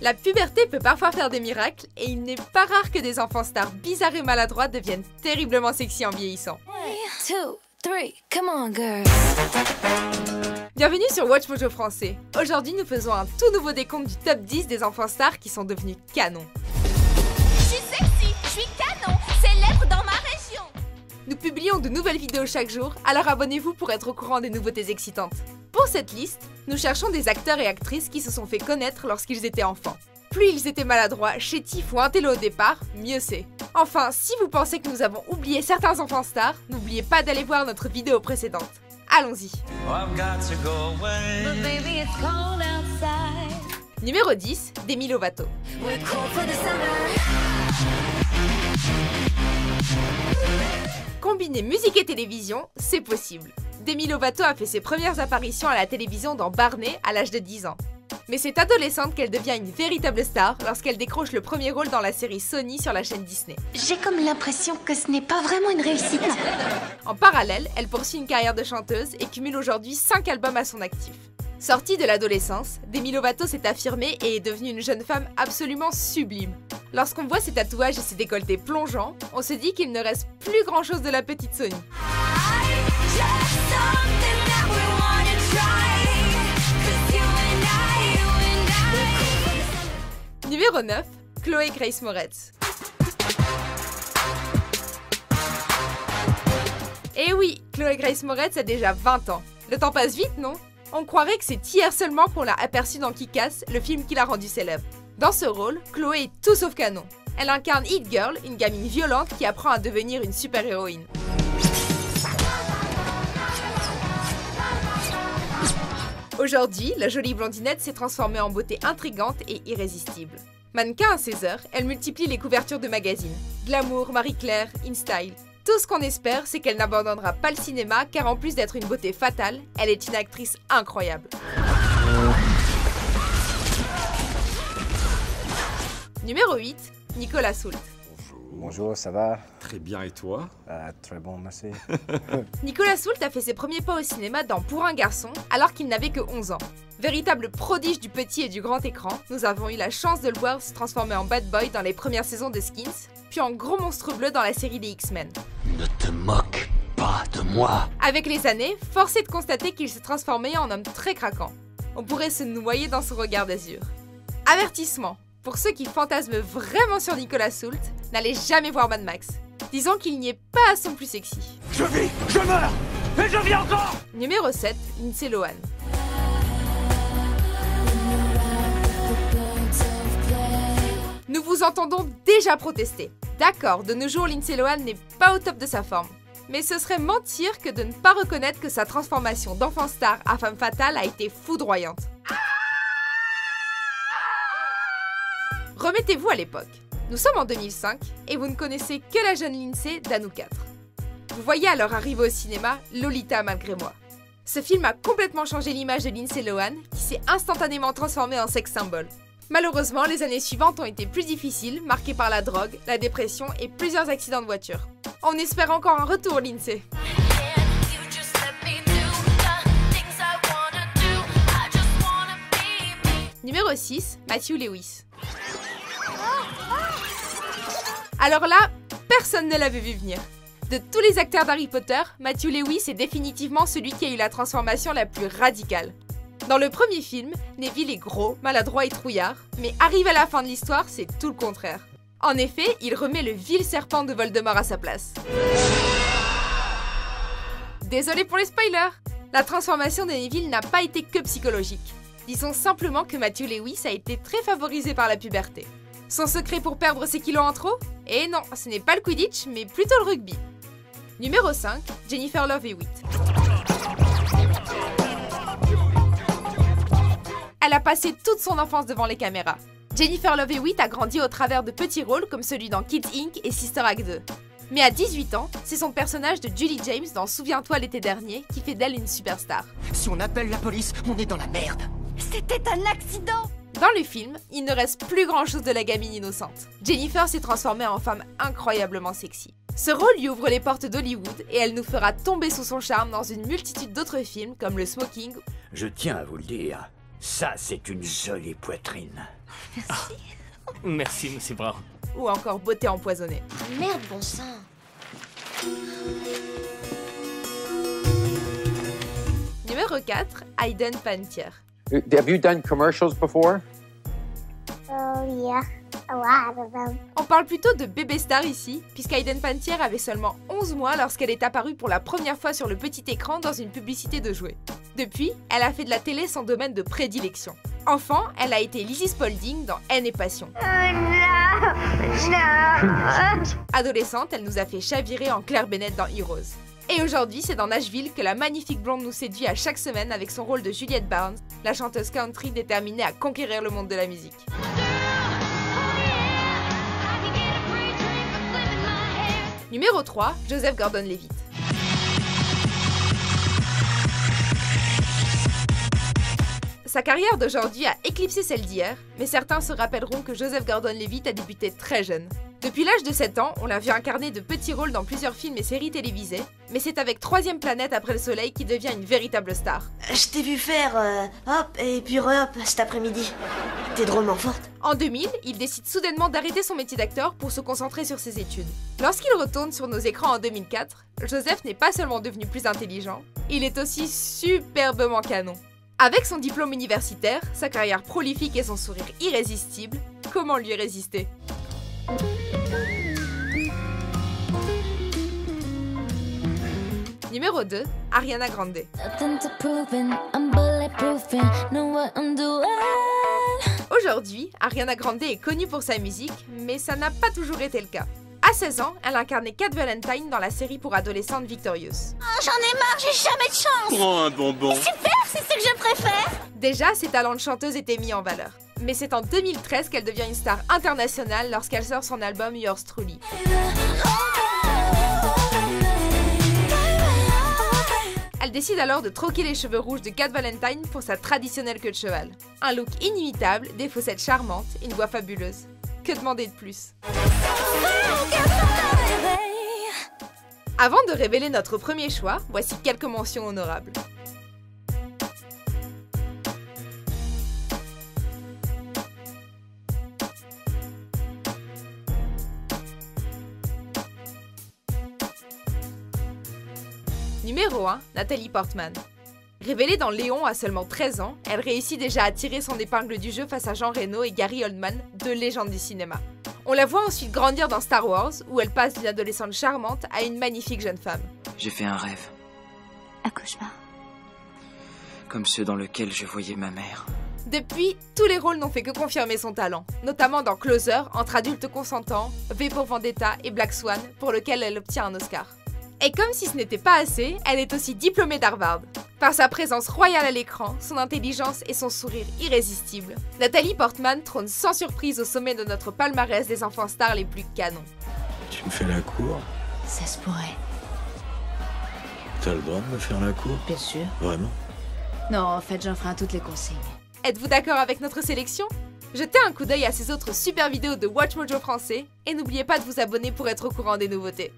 La puberté peut parfois faire des miracles et il n'est pas rare que des enfants stars bizarres et maladroits deviennent terriblement sexy en vieillissant. 2, 3, come on girl. Bienvenue sur Watch Mojo Français. Aujourd'hui nous faisons un tout nouveau décompte du top 10 des enfants stars qui sont devenus canons. Je suis sexy, je suis canon, célèbre dans ma région. Nous publions de nouvelles vidéos chaque jour, alors abonnez-vous pour être au courant des nouveautés excitantes. Pour cette liste, nous cherchons des acteurs et actrices qui se sont fait connaître lorsqu'ils étaient enfants. Plus ils étaient maladroits, chétifs ou intello au départ, mieux c'est. Enfin, si vous pensez que nous avons oublié certains enfants stars, n'oubliez pas d'aller voir notre vidéo précédente. Allons-y. Numéro 10, Demi Lovato. Combiner musique et télévision, c'est possible. Demi Lovato a fait ses premières apparitions à la télévision dans Barney à l'âge de 10 ans. Mais c'est adolescente qu'elle devient une véritable star lorsqu'elle décroche le premier rôle dans la série Sony sur la chaîne Disney. J'ai comme l'impression que ce n'est pas vraiment une réussite. En parallèle, elle poursuit une carrière de chanteuse et cumule aujourd'hui 5 albums à son actif. Sortie de l'adolescence, Demi Lovato s'est affirmée et est devenue une jeune femme absolument sublime. Lorsqu'on voit ses tatouages et ses décolletés plongeants, on se dit qu'il ne reste plus grand chose de la petite Sony. Numéro 9, Chloé Grace Moretz. Et oui, Chloé Grace Moretz a déjà 20 ans. Le temps passe vite, non? On croirait que c'est hier seulement qu'on l'a aperçue dans Kick-Ass, le film qui l'a rendue célèbre. Dans ce rôle, Chloé est tout sauf canon. Elle incarne Hit Girl, une gamine violente qui apprend à devenir une super-héroïne. Aujourd'hui, la jolie blondinette s'est transformée en beauté intrigante et irrésistible. Mannequin à 16 heures, elle multiplie les couvertures de magazines. Glamour, Marie-Claire, InStyle. Tout ce qu'on espère, c'est qu'elle n'abandonnera pas le cinéma, car en plus d'être une beauté fatale, elle est une actrice incroyable. Numéro 8, Nicolas Soult. Bonjour, ça va? Très bien, et toi? Très bon, merci. Nicolas Soult a fait ses premiers pas au cinéma dans Pour un garçon, alors qu'il n'avait que 11 ans. Véritable prodige du petit et du grand écran, nous avons eu la chance de le voir se transformer en bad boy dans les premières saisons de Skins, puis en gros monstre bleu dans la série des X-Men. Ne te moque pas de moi. Avec les années, force est de constater qu'il s'est transformé en homme très craquant. On pourrait se noyer dans son regard d'azur. Avertissement! Pour ceux qui fantasment vraiment sur Nicolas Soult, n'allez jamais voir Mad Max. Disons qu'il n'y est pas à son plus sexy. Je vis, je meurs, et je vis encore. Numéro 7, Lindsay Lohan. Nous vous entendons déjà protester. D'accord, de nos jours, Lindsay Lohan n'est pas au top de sa forme. Mais ce serait mentir que de ne pas reconnaître que sa transformation d'enfant star à femme fatale a été foudroyante. Remettez-vous à l'époque. Nous sommes en 2005 et vous ne connaissez que la jeune Lindsay d'Anou 4. Vous voyez alors arriver au cinéma Lolita malgré moi. Ce film a complètement changé l'image de Lindsay Lohan qui s'est instantanément transformée en sex symbole. Malheureusement, les années suivantes ont été plus difficiles, marquées par la drogue, la dépression et plusieurs accidents de voiture. On espère encore un retour, Lindsay. Numéro 6, Matthew Lewis. Alors là, personne ne l'avait vu venir. De tous les acteurs d'Harry Potter, Matthew Lewis est définitivement celui qui a eu la transformation la plus radicale. Dans le premier film, Neville est gros, maladroit et trouillard, mais arrive à la fin de l'histoire, c'est tout le contraire. En effet, il remet le vil serpent de Voldemort à sa place. Désolé pour les spoilers! La transformation de Neville n'a pas été que psychologique. Disons simplement que Matthew Lewis a été très favorisé par la puberté. Son secret pour perdre ses kilos en trop? Et non, ce n'est pas le Quidditch, mais plutôt le rugby. Numéro 5, Jennifer Love Hewitt. Elle a passé toute son enfance devant les caméras. Jennifer Love Hewitt a grandi au travers de petits rôles comme celui dans Kids Inc. et Sister Act 2. Mais à 18 ans, c'est son personnage de Julie James dans Souviens-toi l'été dernier qui fait d'elle une superstar. Si on appelle la police, on est dans la merde. C'était un accident. Dans le film, il ne reste plus grand chose de la gamine innocente. Jennifer s'est transformée en femme incroyablement sexy. Ce rôle lui ouvre les portes d'Hollywood et elle nous fera tomber sous son charme dans une multitude d'autres films comme Le Smoking. Je tiens à vous le dire, Ça, c'est une jolie poitrine. Merci, monsieur Brown. Ou encore Beauté empoisonnée. Merde, bon sang. Numéro 4, Hayden Panettiere. Have you done commercials before? Oh yeah, a lot of them. On parle plutôt de bébé star ici, puisqu'Hayden Panettiere avait seulement 11 mois lorsqu'elle est apparue pour la première fois sur le petit écran dans une publicité de jouets. Depuis, elle a fait de la télé son domaine de prédilection. Enfant, elle a été Lizzie Spaulding dans Haine et Passion. Adolescente, elle nous a fait chavirer en Claire Bennett dans Heroes. Et aujourd'hui, c'est dans Nashville que la magnifique blonde nous séduit à chaque semaine avec son rôle de Juliette Barnes, la chanteuse country déterminée à conquérir le monde de la musique. Numéro 3, Joseph Gordon-Levitt. Sa carrière d'aujourd'hui a éclipsé celle d'hier, mais certains se rappelleront que Joseph Gordon-Levitt a débuté très jeune. Depuis l'âge de 7 ans, on l'a vu incarner de petits rôles dans plusieurs films et séries télévisées, mais c'est avec Troisième planète après le soleil qu'il devient une véritable star. Je t'ai vu faire hop et puis re-hop cet après-midi. T'es drôlement forte. En 2000, il décide soudainement d'arrêter son métier d'acteur pour se concentrer sur ses études. Lorsqu'il retourne sur nos écrans en 2004, Joseph n'est pas seulement devenu plus intelligent, il est aussi superbement canon. Avec son diplôme universitaire, sa carrière prolifique et son sourire irrésistible, comment lui résister ? Numéro 2, Ariana Grande. Aujourd'hui, Ariana Grande est connue pour sa musique, mais ça n'a pas toujours été le cas. À 16 ans, elle incarnait Cat Valentine dans la série pour adolescentes Victorious. Oh, j'en ai marre, j'ai jamais de chance. Prends un bonbon. Super, c'est ce que je préfère. Déjà, ses talents de chanteuse étaient mis en valeur. Mais c'est en 2013 qu'elle devient une star internationale lorsqu'elle sort son album Yours Truly. Elle décide alors de troquer les cheveux rouges de Cat Valentine pour sa traditionnelle queue de cheval. Un look inimitable, des faussettes charmantes, une voix fabuleuse. Que demander de plus ? Avant de révéler notre premier choix, voici quelques mentions honorables. Numéro 1, Nathalie Portman. Révélée dans Léon à seulement 13 ans, elle réussit déjà à tirer son épingle du jeu face à Jean Reno et Gary Oldman, deux légendes du cinéma. On la voit ensuite grandir dans Star Wars, où elle passe d'une adolescente charmante à une magnifique jeune femme. J'ai fait un rêve. Un cauchemar. Comme ceux dans lesquels je voyais ma mère. Depuis, tous les rôles n'ont fait que confirmer son talent, notamment dans Closer, entre adultes consentants, V pour Vendetta et Black Swan, pour lequel elle obtient un Oscar. Et comme si ce n'était pas assez, elle est aussi diplômée d'Harvard. Par sa présence royale à l'écran, son intelligence et son sourire irrésistible, Nathalie Portman trône sans surprise au sommet de notre palmarès des enfants stars les plus canons. Tu me fais la cour? Ça se pourrait. T'as le droit de me faire la cour? Bien sûr. Vraiment? Non, en fait, j'enfreins toutes les consignes. Êtes-vous d'accord avec notre sélection ? Jetez un coup d'œil à ces autres super vidéos de Watch Mojo français et n'oubliez pas de vous abonner pour être au courant des nouveautés.